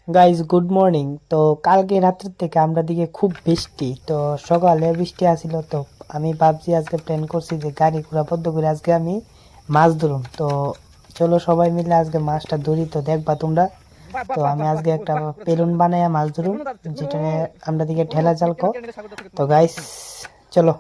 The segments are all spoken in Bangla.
Guys good morning. তো কালকে রাত্রের থেকে আমরা দিকে খুব বৃষ্টি, তো সকালে বৃষ্টি আসিল। তো আমি ভাবছি আজকে প্ল্যান করছি যে গাড়ি ঘোড়া বদ্ধ করে আজকে আমি মাছ ধরুম। তো চলো সবাই মিলে আজকে মাছটা ধরি, তো দেখবা তোমরা। তো আমি আজকে একটা পেলুন বানাইয়া মাছ ধরুম, যেটা আমরা দিকে ঠেলা জাল কো। তো গাইস চলো।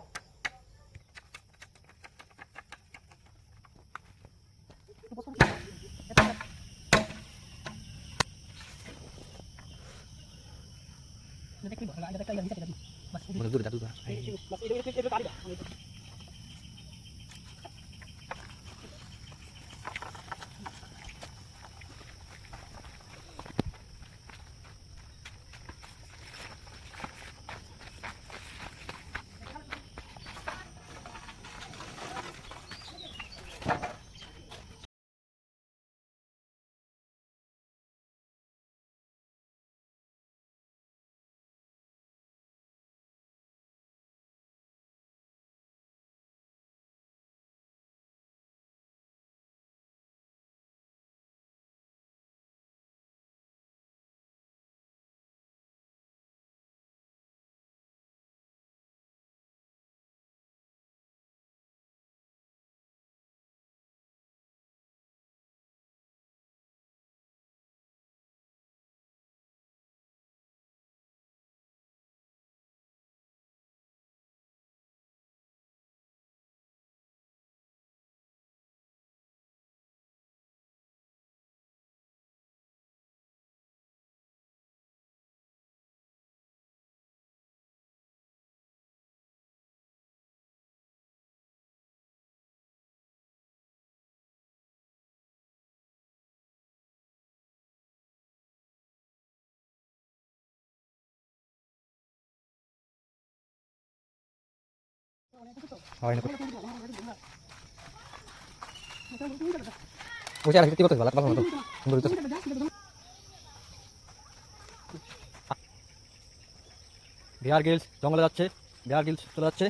বিহার গিলস জঙ্গলে যাচ্ছে, বিহার গিলস চলে যাচ্ছে।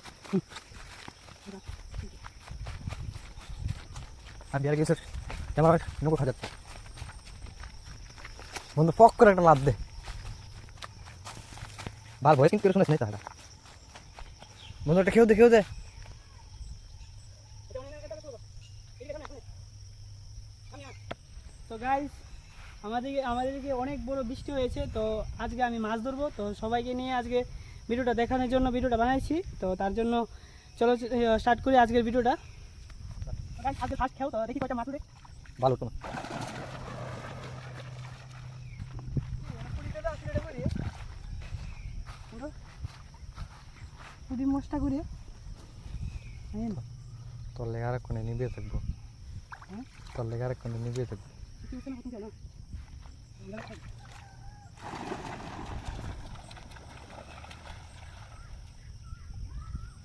আর বিহার গিলসের ক্যামেরা নৌকো খা যাচ্ছে। বন্ধু পক করে একটা লাভ দে, বার ভয়েস কিন্তু শুনিস নাই তাহলে। বন্ধু একটা খেয়েও দে। তো গাইস আমাদেরকে অনেক বড় বৃষ্টি হয়েছে, তো আজকে আমি মাছ ধরবো। তো সবাইকে নিয়ে আজকে ভিডিওটা দেখানোর জন্য ভিডিওটা বানাইছি। তো তার জন্য চলো স্টার্ট করি আজকের ভিডিওটা। আজকে ফার্স্ট খেও, তো দেখি কয়টা মাছ উঠে। ভালো তো পুরি মশটা করে তোর লেগে আর কোনে নিবিয়ে থাকবো, তোর লেগে আর কোনে নিবিয়ে থাকবো।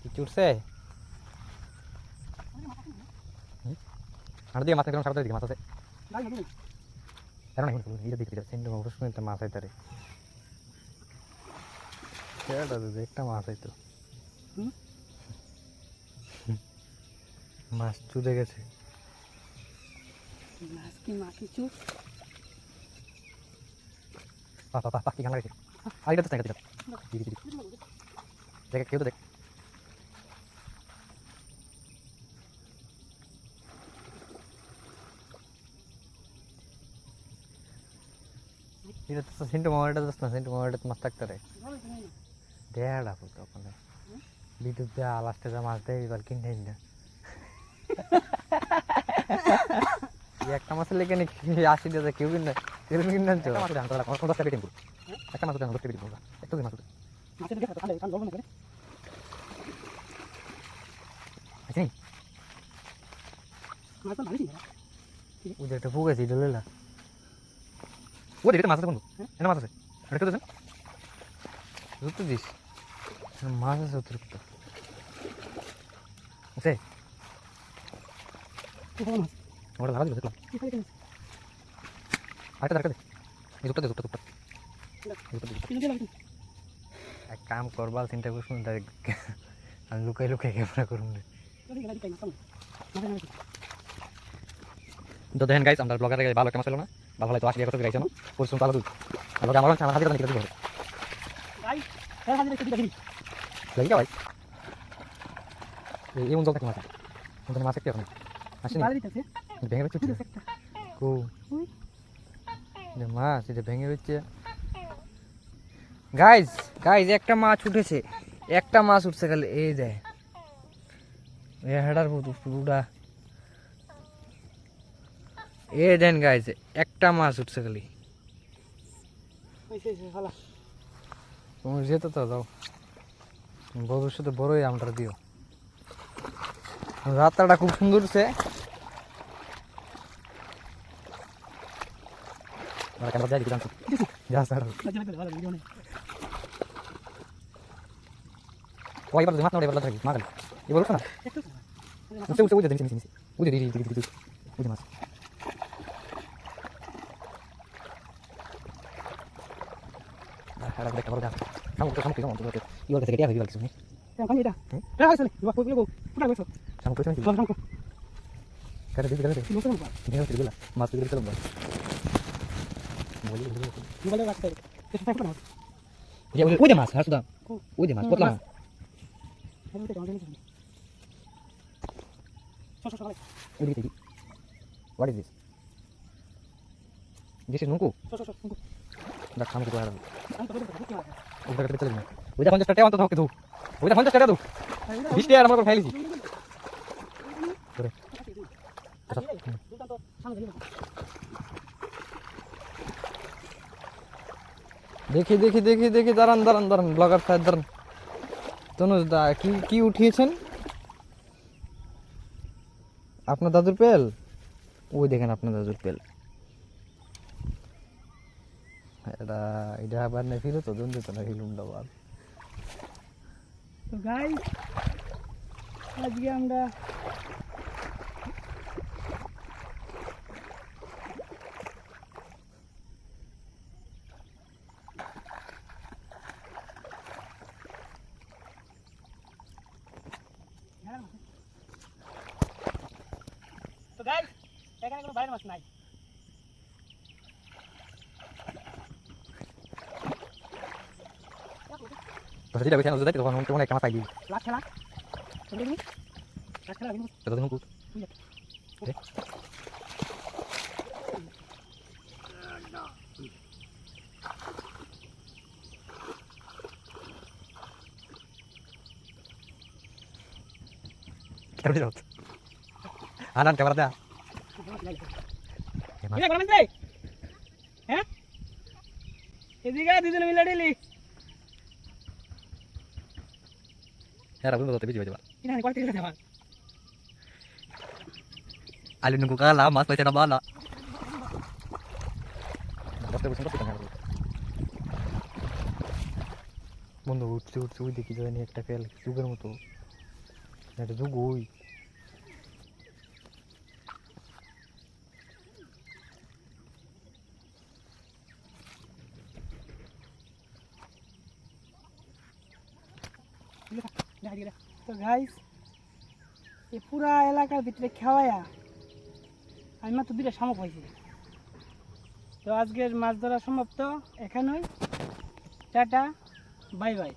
কিছু উঠছে আর দিয়ে মাছ একদম সারাতে দিকে মাছ আছে। এখন এটা দিকে সেন্ট অবশ্য শুনতে মাছ আইতারে সেটা একটা মাছ আইতো, মাছ চুদে গেছে। মাছ কি মা কিছু কি গান লাগছে আর এটা তো দেখ দেখ কেউ তো দেখ। এটা তো সেন্টু মামাটা দোস্ত না, সেন্টু মামাটা তো মাছ থাকতে রে দেড় আপু তো ওখানে বিদ্যুৎ দেওয়া লাস্টে যা মাছ দেয় এবার কিনে না একটা মাছের লেগে নাকি 80 টাকা কেউ কিনে কেউ কিনে আনছো একটা মাছ ধরতে পেরে একটু মাছ ওদের একটা ফুক আছে ডলেলা ও দেখতে মাছ আছে বন্ধু, এনে মাছ আছে এটা কেউ দেন ধরতে দিস মাছ আছে অতিরিক্ত আছে ওটা ধরা দিল দেখলাম আরেকটা দরকার এই দুটো এক কাম করবার চিন্তা করছি আমি লুকাই ক্যামেরা করুন তো দেখেন গাইস আমরা ব্লগারে ভালো একটা মাছ হলো না ভালো হয়তো 80 টাকা গাইছে না পরিশ্রম চালাতে আমার আমার হাতে কাছে কিছু হবে ভাই হ্যাঁ হাজির একটু দেখি লাগি ভাই এই উন জলটা কি মাছ ওখানে মাছ একটা এখন আসেনি বাড়ি দিতেছে ভেঙে গেছে কো মাছ এটা ভেঙে গেছে গাইজ গাইজ একটা মাছ উঠেছে একটা মাছ উঠছে খালি এই দেয় এ হেডার পুরোটা এ দেন গাইজ একটা মাছ উঠছে খালি তুমি যেতে তো যাও ভবিষ্যতে বড়ই আমটা দিও রাস্তাটা খুব সুন্দর হচ্ছে ক্যামেরা দেয় দিকে যা স্যার ও এবার মাছ না এবার থাকি মাগাল এবার উঠো না উঠে উঠে উঠে দিন নিচে উঠে দিদি দিদি দিদি উঠে মাছ আরে দেখো বড় গাছ সামু তো সামু কি মতো তো ইওর কাছে গিয়ে হইবা কিছু নেই আমি এটা রে হাসলে ইবা কই গো পুরা গেছো সামু তো নাকি সামু করে দিদি করে লোকে না দেও দিলা মাছ দিদি চলো বলি মোবাইলে রাখতে কিছু থাকবে না যে ওই যে মাছ হাসুদা ওই যে মাছ কতলা মাছ আমি তো জানি না সব ওই দিকে what is this this is নুকু সব দেখ সামনে তো আর আমি তো দেখতে পাচ্ছি ওই জায়গাতে চলে না ওই যা 50 টাকা অন্তত হোক তো ওই যা 50 টাকা দাও 20 টাকা আমার খাইলিছি করে দেখি দেখি দেখি দেখি দাঁড়ান দাঁড়ান দাঁড়ান ব্লগার সাহেব দাঁড়ান তনুজ দা কি কি উঠিয়েছেন আপনার দাদুর পেল ওই দেখেন আপনার দাদুর পেল এটা এটা আবার না ফিরো তো দন্দ তো না ফিলুমটা আবার তো গাইস আজকে আমরা তো গাইস এখানে কোনো বাইরের মাছ নাই তো সেটা কইছেন ওই যাইতে তখন তোমার একটা মাছ পাইলি লাখ খেলা দেখি লাখ খেলা কিন্তু তো তুমি কুট কেমন যাও আনান ক্যামেরা দা এটা কোন মাছ রে হ্যাঁ এদিকে দুজন মিলে দিলি यार अभी बताते भी जीवा এটা কোয়ালিটি করে দেবা आलू नुकु काला मास पैसे ना बाला बस तो सुंदर दिखा বন্ধু উঠছে উঠছে ওই দেখি জানি একটা ফেল যুগের মতো একটা যুগ ওই তো গাইস এই পুরা এলাকার ভিতরে খাওয়ায়া আমি মাত্র দুইটা শামুক পাইছি তো আজকের মাছ ধরা সমাপ্ত এখানেই টাটা বাই বাই